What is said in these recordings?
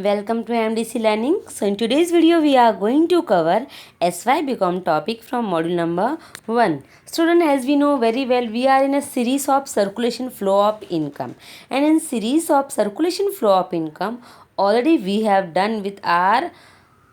Welcome to MDC Learning. So in today's video we are going to cover SY BCom topic from module number 1. Student, as we know very well, we are in a series of circulation flow of income, and in series of circulation flow of income already we have done with our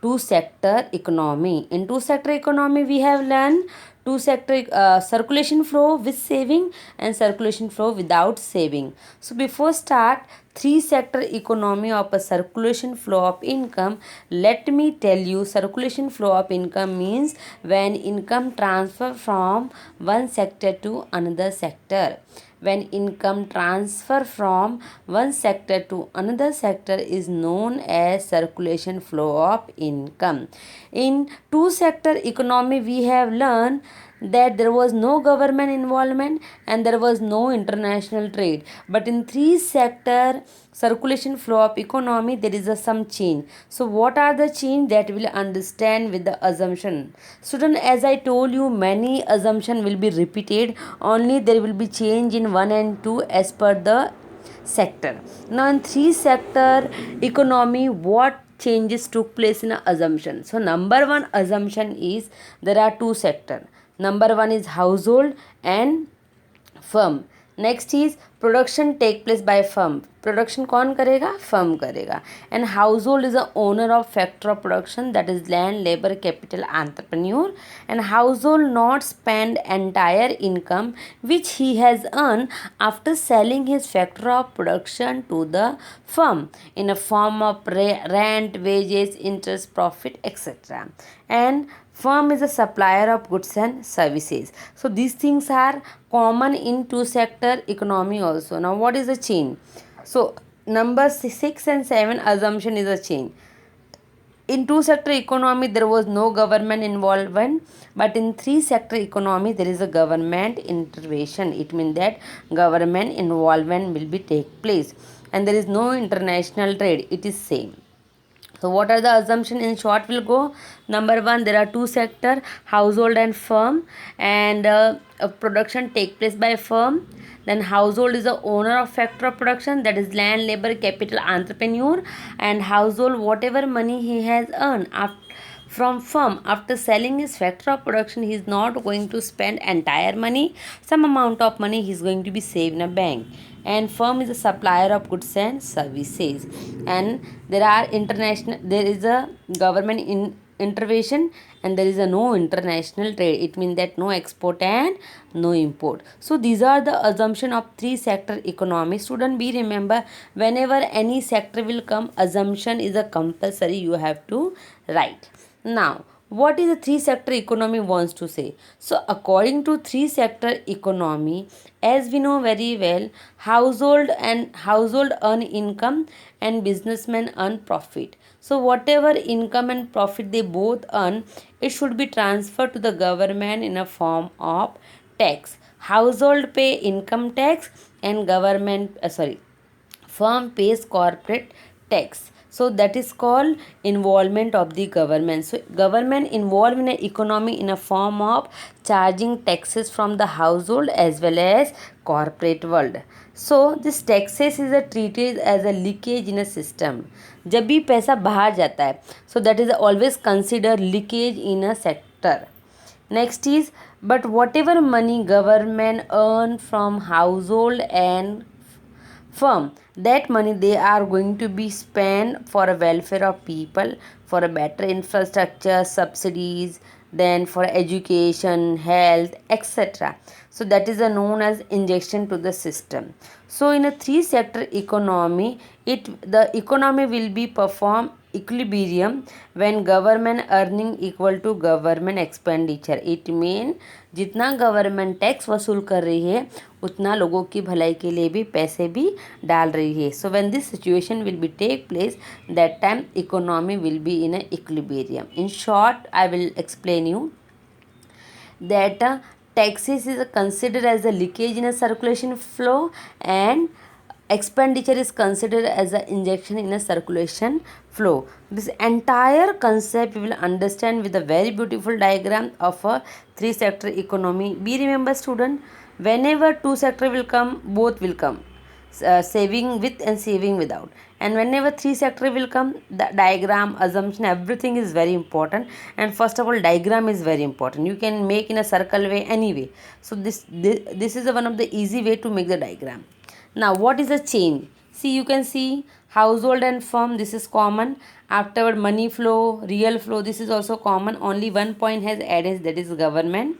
two sector economy. In two sector economy we have learned two sector circulation flow with saving and circulation flow without saving. So before start three sector economy of a circulation flow of income, let me tell you circulation flow of income means when income transfer from one sector to another sector. When income transfer from one sector to another sector is known as circulation flow of income. In two sector economy we have learned that there was no government involvement and there was no international trade, but in three sector circulation flow of economy there is some change. So what are the change that we'll understand with the assumption? Student, as I told you, many assumption will be repeated, only there will be change in 1 and 2 as per the sector. Now in three sector economy, what changes took place in a assumption? So number one assumption is there are two sector. Number one is household and firm. Next is production take place by firm. Production कौन करेगा? Firm करेगा. And household is a owner of factor of production, that is land, labour, capital, entrepreneur. And household not spend entire income which he has earn after selling his factor of production to the firm in a form of rent, wages, interest, profit, etc. And firm is a supplier of goods and services. So these things are common in two sector economy also. Now what is the change? So number 6 and 7 assumption is a change. In two sector economy there was no government involvement, but in three sector economy there is a government intervention. It means that government involvement will be take place, and there is no international trade. It is same. So what are the assumption? In short we'll go. Number one, there are two sector, household and firm, and production take place by firm. Then household is the owner of factor of production, that is land, labor, capital, entrepreneur. And household, whatever money he has earned from firm after selling his factor of production, he is not going to spend entire money. Some amount of money he is going to be saved in a bank. And firm is a supplier of goods and services. And there is a government intervention, and there is a no international trade. It means that no export and no import. So these are the assumption of three sector economy. Student, be remember, whenever any sector will come, assumption is a compulsory, you have to write. Now what is the three sector economy wants to say? So according to three sector economy, as we know very well, household earn income and businessmen earn profit. So whatever income and profit they both earn, it should be transferred to the government in a form of tax. Household pay income tax and firm pays corporate tax. So that is called involvement of the government. So government involved in an economy in a form of charging taxes from the household as well as corporate world. So this taxes is a treated as a leakage in a system. जब भी पैसा बाहर जाता है, so that is always considered leakage in a sector. Next is, but whatever money government earn from household and firm, that money they are going to be spent for a welfare of people, for a better infrastructure, subsidies, then for education, health, etc. So that is a known as injection to the system. So in a three sector economy, the economy will be perform equilibrium when government earning equal to government expenditure. It mean जितना government tax वसूल कर रही है उतना लोगों की भलाई के लिए भी पैसे भी डाल रही है. So when this situation will be take place, that time economy will be in a equilibrium. In short I will explain you that taxes is considered as a leakage in a circulation flow, and expenditure is considered as an injection in a circulation flow. This entire concept we will understand with a very beautiful diagram of a three sector economy. Be remember student, whenever two sector will come, both will come. saving with and saving without. And whenever three sector will come, the diagram, assumption, everything is very important. And first of all, diagram is very important. You can make in a circle way, anyway. So this is one of the easy way to make the diagram. Now what is a change? See, you can see household and firm, this is common. Afterward, money flow, real flow, this is also common. Only one point has added, that is government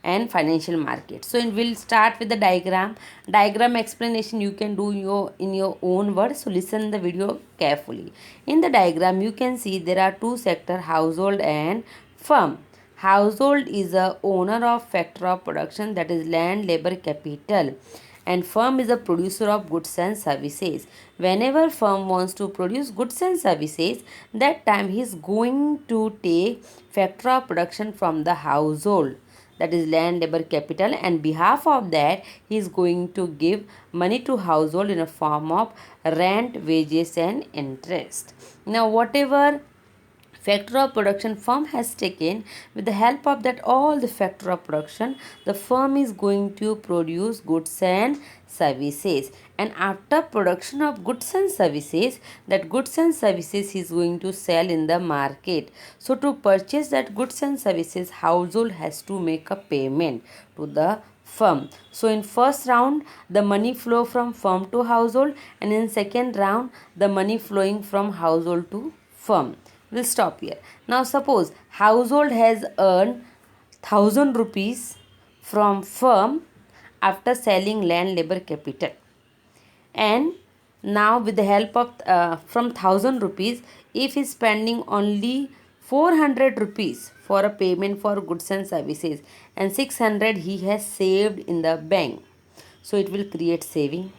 and financial market. So we'll start with the diagram explanation. You can do in your own words, so listen the video carefully. In the diagram you can see there are two sector, household and firm. Household is a owner of factor of production, that is land, labor, capital, and firm is a producer of goods and services. Whenever firm wants to produce goods and services, that time he is going to take factor of production from the household, that is land, labor, capital, and behalf of that he is going to give money to household in a form of rent, wages and interest. Now whatever factor of production firm has taken, with the help of that all the factor of production, the firm is going to produce goods and services. And after production of goods and services, that goods and services he is going to sell in the market. So to purchase that goods and services, household has to make a payment to the firm. So in first round the money flow from firm to household, and in second round the money flowing from household to firm. We'll stop here. Now suppose household has earned 1000 rupees from firm after selling land, labor, capital, and now with the help of from 1000 rupees, if he is spending only 400 rupees for a payment for goods and services, and 600 he has saved in the bank, so it will create saving.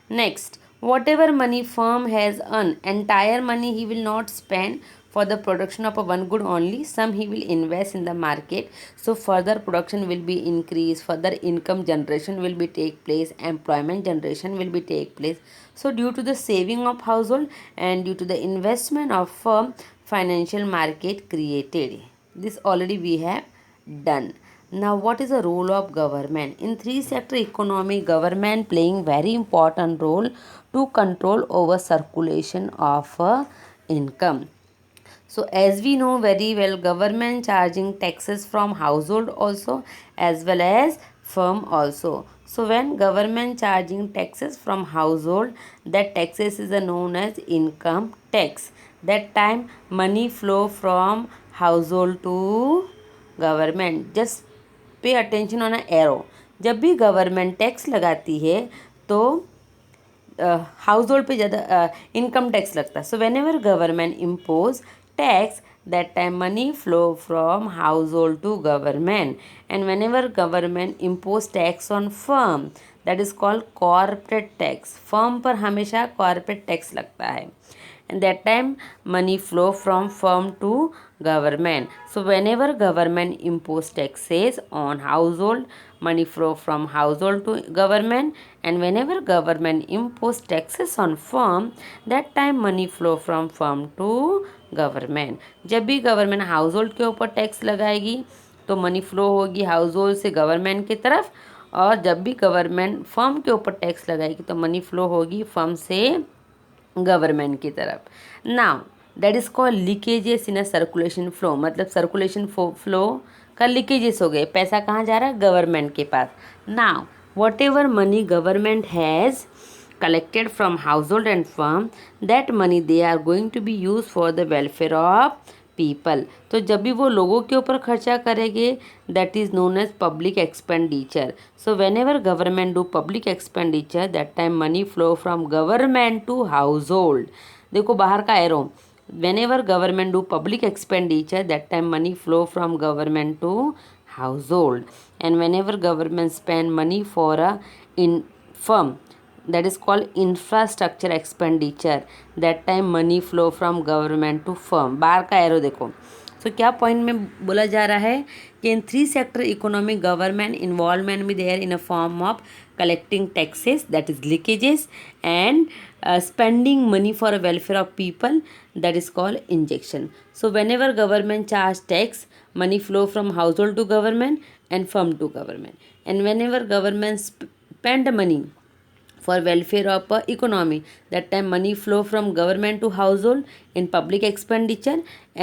Next, whatever money firm has earned, entire money he will not spend for the production of a one good only. Some he will invest in the market. So further production will be increased, further income generation will be take place, employment generation will be take place. So due to the saving of household and due to the investment of firm, financial market created. This already we have done. Now what is the role of government? In three sector economy, government playing very important role to control over circulation of income. So as we know very well, government charging taxes from household also as well as firm also. So when government charging taxes from household, that taxes is known as income tax. That time money flow from household to government. Just pay attention on arrow. जब भी government tax लगाती है तो house hold पे ज़्यादा income tax लगता है. So when ever government impose tax, that time money flow from household to government. And whenever government impose tax on firm, that is called corporate tax. firm पर हमेशा corporate tax लगता है, and that time money flow from firm to government. So whenever government impose taxes on household, money flow from household to government, and whenever government impose taxes on firm, that time money flow from firm to government. जब भी government house hold के ऊपर tax लगाएगी तो money flow होगी house hold से government की तरफ, और जब भी गवर्नमेंट फर्म के ऊपर टैक्स लगाएगी तो मनी फ्लो होगी फर्म से गवर्नमेंट की तरफ. Now that is called leakages in a circulation flow. मतलब सर्कुलेशन फ्लो का लीकेजेस हो गए, पैसा कहाँ जा रहा है? गवर्नमेंट के पास. Now whatever money government has collected from household and firm, that money they are going to be used for the welfare of people. तो जब भी वो लोगों के ऊपर खर्चा करेंगे, that is known as public expenditure. So whenever government do public expenditure, that time money flow from government to household. देखो बाहर का arrow. Whenever government do public expenditure, that time money flow from government to household. And whenever government spend money for a infirm, that is called infrastructure expenditure, that time money flow from government to firm. बाहर का arrow देखो. सो क्या point में बोला जा रहा है कि in three sector economy government involvement भी there in a form of collecting taxes, that is leakages, and spending money for a welfare of people, that is called injection. So whenever government charge tax, money flow from household to government and firm to government. And whenever government spend money for welfare of economy. That time money flow from government to household in public expenditure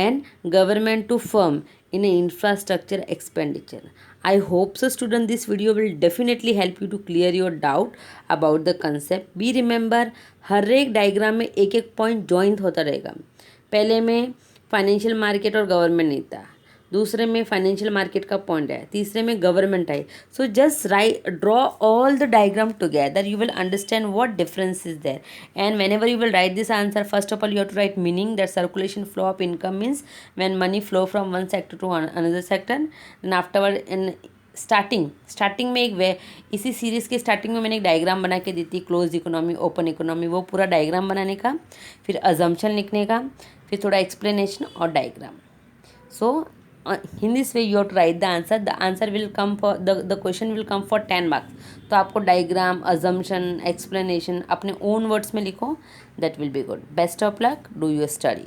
and government to firm in infrastructure expenditure. I hope so student this video will definitely help you to clear your doubt about the concept. Be remember हर एक diagram में एक एक point joint होता रहेगा. पहले में financial market और government नहीं था, दूसरे में फाइनेंशियल मार्केट का पॉइंट है, तीसरे में गवर्नमेंट है. So just write draw all the diagram together, you will understand what difference is there. And whenever you will write this answer, first of all you have to write meaning that circulation flow of income means when money flow from one sector to another sector. Then afterward in starting में इसी series के starting में मैंने एक diagram बना के दी थी, close economy open economy, वो पूरा डायग्राम बनाने का, फिर अजम्पशन लिखने का, फिर थोड़ा एक्सप्लेनेशन और diagram. So in this way you have to write the answer will come for the question will come for 10 marks. तो आपको डायग्राम, assumption, explanation अपने own words में लिखो. That will be good. Best of luck. Do your study.